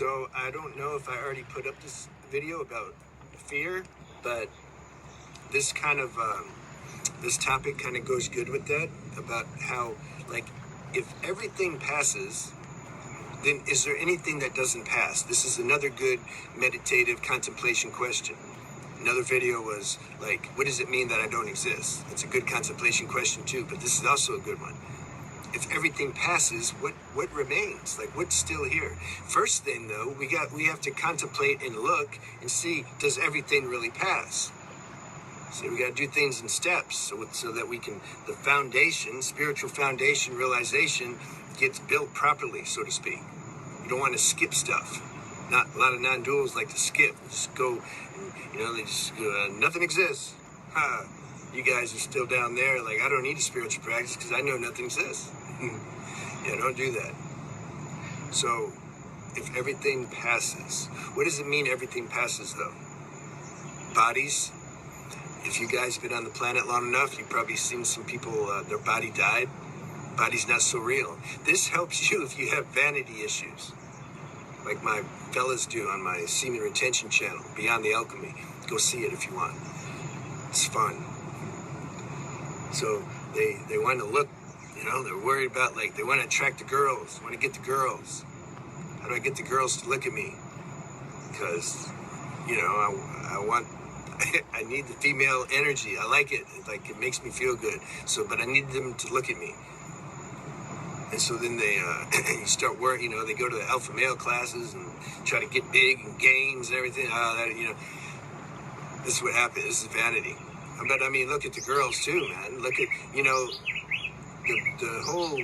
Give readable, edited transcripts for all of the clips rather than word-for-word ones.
So I don't know if I already put up this video about fear, but this kind of this topic kind of goes good with that, about how, like, if everything passes, then is there anything that doesn't pass? This is another good meditative contemplation question. Another video was like, what does it mean that I don't exist? It's a good contemplation question too, but this is also a good one. If everything passes, what remains? Like, what's still here? First thing though, we have to contemplate and look and see, does everything really pass? So we got to do things in steps so that we can, the foundation, spiritual foundation realization gets built properly, so to speak. You don't want to skip stuff. Not a lot of non-duals like to skip. Just go, they just go, nothing exists. Ha! You guys are still down there. Like, I don't need a spiritual practice because I know nothing exists. Yeah, don't do that. So, if everything passes, what does it mean everything passes though? Bodies. If you guys been on the planet long enough, you've probably seen some people, their body died. Body's not so real. This helps you if you have vanity issues, like my fellas do on my semen retention channel, Beyond the Alchemy. Go see it if you want. It's fun. So they want to look, they're worried about, like, they want to attract the girls, want to get the girls. How do I get the girls to look at me? Because, I want, I need the female energy. I like it. Like, it makes me feel good. So, but I need them to look at me. And so then they you start working, they go to the alpha male classes and try to get big and gains and everything. This is what happens. This is vanity. But I mean, look at the girls too, man. Look at, the whole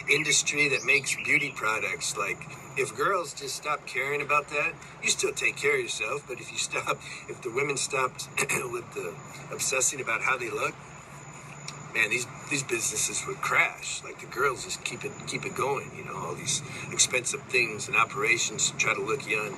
industry that makes beauty products. Like, if girls just stop caring about that, you still take care of yourself. But if the women stopped with the obsessing about how they look, man, these businesses would crash. Like, the girls just keep it going, all these expensive things and operations to try to look young.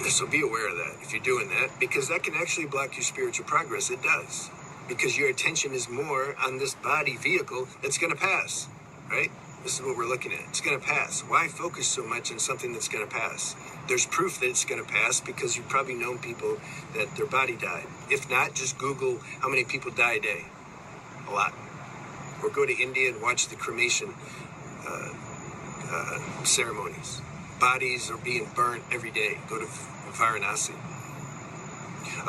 So be aware of that if you're doing that, because that can actually block your spiritual progress. It does, because your attention is more on this body vehicle that's going to pass, right? This is what we're looking at. It's going to pass. Why focus so much on something that's going to pass? There's proof that it's going to pass because you've probably known people that their body died. If not, just Google how many people die a day. A lot. Or go to India and watch the cremation ceremonies. Bodies are being burnt every day. Go to Varanasi.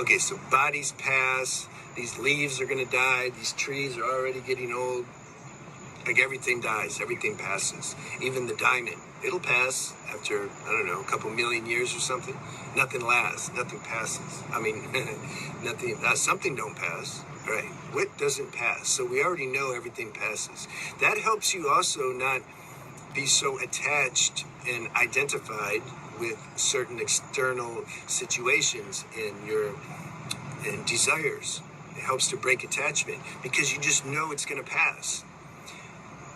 Okay, so bodies pass. These leaves are going to die. These trees are already getting old. Like, everything dies. Everything passes. Even the diamond. It'll pass after, a couple million years or something. Nothing lasts. Nothing passes. I mean, something don't pass. Right. What doesn't pass? So we already know everything passes. That helps you also not be so attached and identified with certain external situations and desires. It helps to break attachment because you just know it's going to pass.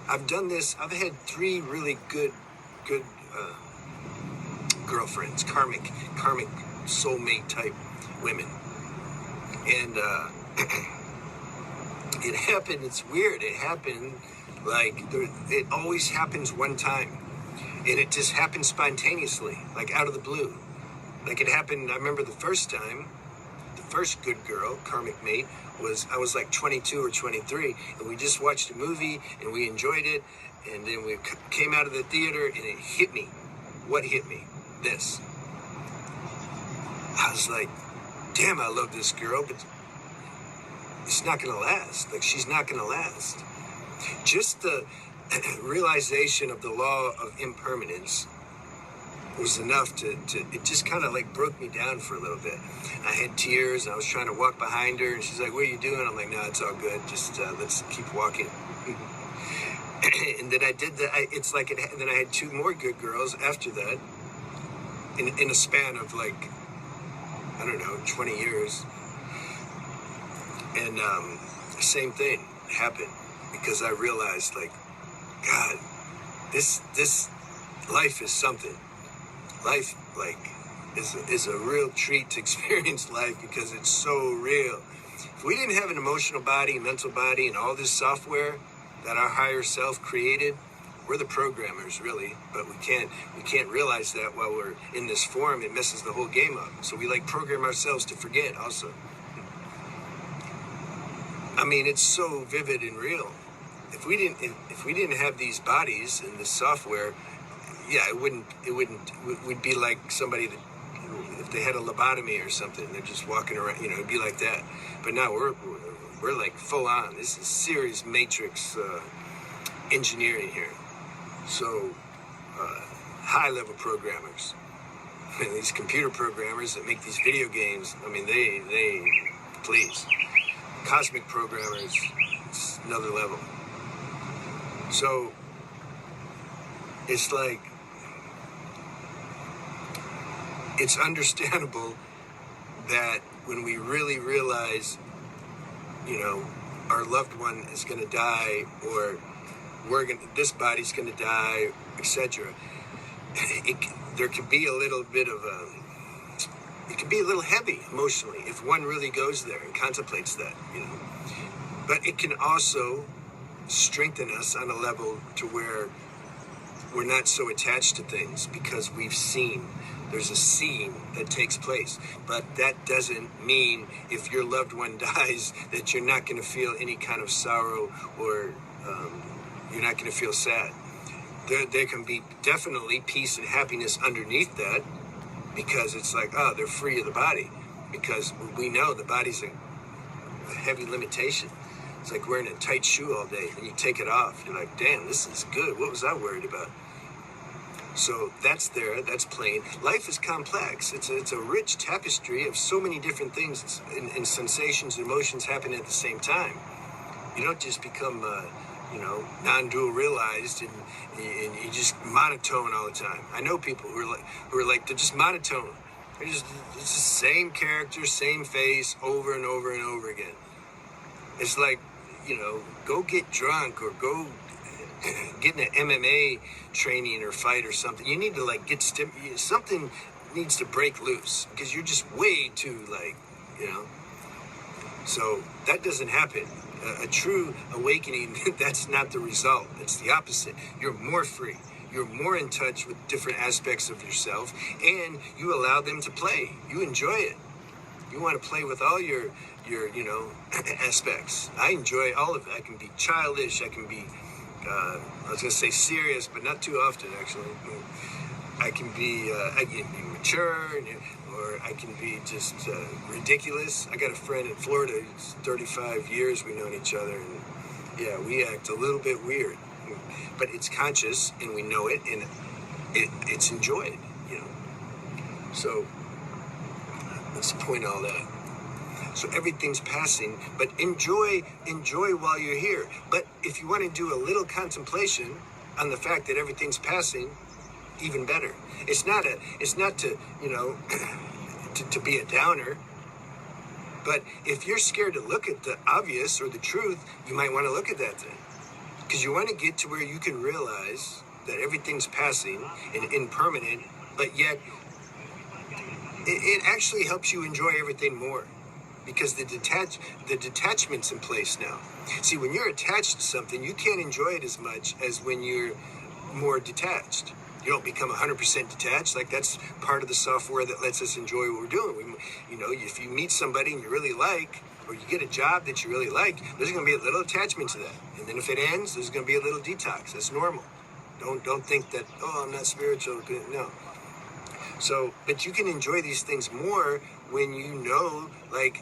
I've done this. I've had 3 really good girlfriends, karmic soulmate type women, and it happened. It's weird. It happened like it always happens one time. And it just happened spontaneously, like out of the blue. Like, it happened, I remember the first time, the first good girl, karmic mate, I was like 22 or 23, and we just watched a movie, and we enjoyed it, and then we came out of the theater, and it hit me. What hit me? This. I was like, damn, I love this girl, but it's not going to last. Like, she's not going to last. Just the realization of the law of impermanence was enough to it just kind of like broke me down for a little bit. I had tears, and I was trying to walk behind her, and she's like, what are you doing? I'm like, no, it's all good. Just let's keep walking. And then I did that. And then I had 2 more good girls after that in a span of, like, 20 years. And same thing happened because I realized, like, God, this life is something. Life, like, is a real treat to experience life because it's so real. If we didn't have an emotional body, mental body, and all this software that our higher self created, We're the programmers, really, but we can't realize that while we're in this form. It messes the whole game up. So we like program ourselves to forget also. I mean, it's so vivid and real. If we didn't have these bodies and this software, yeah, we'd be like somebody that, if they had a lobotomy or something, they're just walking around, it'd be like that. But now we're like full on. This is serious matrix engineering here. So high level programmers, and these computer programmers that make these video games, I mean, they please, cosmic programmers, it's another level. So it's like, it's understandable that when we really realize, our loved one is going to die, or this body's going to die, etc. There could be a little bit of it could be a little heavy emotionally if one really goes there and contemplates that, But it can also strengthen us on a level to where we're not so attached to things, because there's a scene that takes place. But that doesn't mean if your loved one dies that you're not going to feel any kind of sorrow, or you're not going to feel sad. There can be definitely peace and happiness underneath that, because it's like, oh, they're free of the body, because we know the body's a heavy limitation. It's like wearing a tight shoe all day, and you take it off. You're like, damn, this is good. What was I worried about? So that's there. That's plain. Life is complex. It's a rich tapestry of so many different things and sensations and emotions happening at the same time. You don't just become, non-dual realized and you just monotone all the time. I know people who are like they're just monotone. It's the same character, same face, over and over and over again. It's like, go get drunk or go get an MMA training or fight or something. You need to get something needs to break loose, because you're just way too So that doesn't happen. A true awakening, that's not the result. It's the opposite. You're more free. You're more in touch with different aspects of yourself, and you allow them to play. You enjoy it. You want to play with all your aspects. I enjoy all of it. I can be childish. I can be, I was going to say serious, but not too often, actually. I can be mature, or I can be just ridiculous. I got a friend in Florida. It's 35 years we've known each other, and yeah, we act a little bit weird, but it's conscious, and we know it, and it's enjoyed, So let's point all that. So everything's passing, but enjoy while you're here. But if you want to do a little contemplation on the fact that everything's passing, even better. It's not to to be a downer. But if you're scared to look at the obvious or the truth, you might want to look at that then, because you want to get to where you can realize that everything's passing and impermanent, but yet it actually helps you enjoy everything more, because the detachment's in place now. See, when you're attached to something, you can't enjoy it as much as when you're more detached. You don't become 100% detached. That's part of the software that lets us enjoy what we're doing. If you meet somebody and you really like, or you get a job that you really like, there's going to be a little attachment to that. And then if it ends, there's going to be a little detox. That's normal. Don't think that, I'm not spiritual. No. So, but you can enjoy these things more when you know,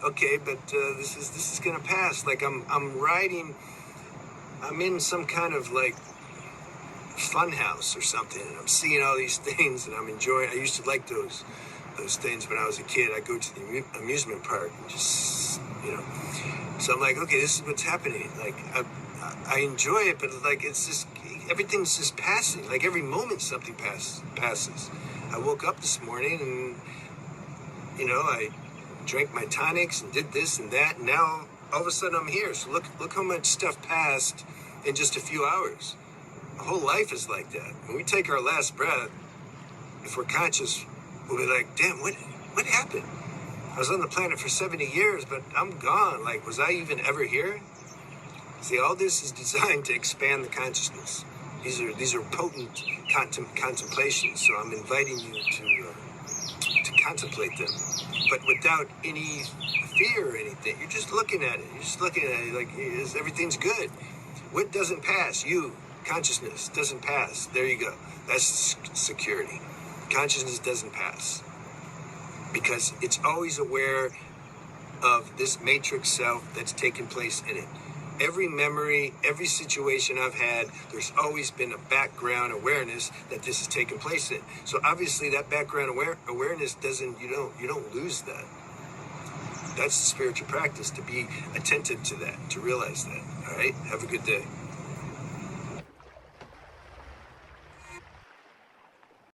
okay, but this is going to pass. I'm in some kind of fun house or something, and I'm seeing all these things, and I'm enjoying. I used to like those things when I was a kid. I go to the amusement park and just So I'm like, okay, this is what's happening. I enjoy it, but it's just everything's just passing. Every moment something passes. I woke up this morning and I drank my tonics and did this and that, and now all of a sudden I'm here. So look how much stuff passed in just a few hours. The whole life is like that. When we take our last breath, if we're conscious, we'll be like, damn, what happened? I was on the planet for 70 years, but I'm gone. Was I even ever here? See, all this is designed to expand the consciousness. These are potent contemplations. So I'm inviting you to contemplate them, but without any fear or anything. You're just looking at it. You're just looking at it like everything's good. What doesn't pass? You. Consciousness doesn't pass. There you go. That's security. Consciousness doesn't pass because it's always aware of this matrix self that's taking place in it. Every memory, every situation I've had, there's always been a background awareness that this is taking place in. So obviously that background awareness you don't lose that. That's the spiritual practice, to be attentive to that, to realize that. All right? Have a good day.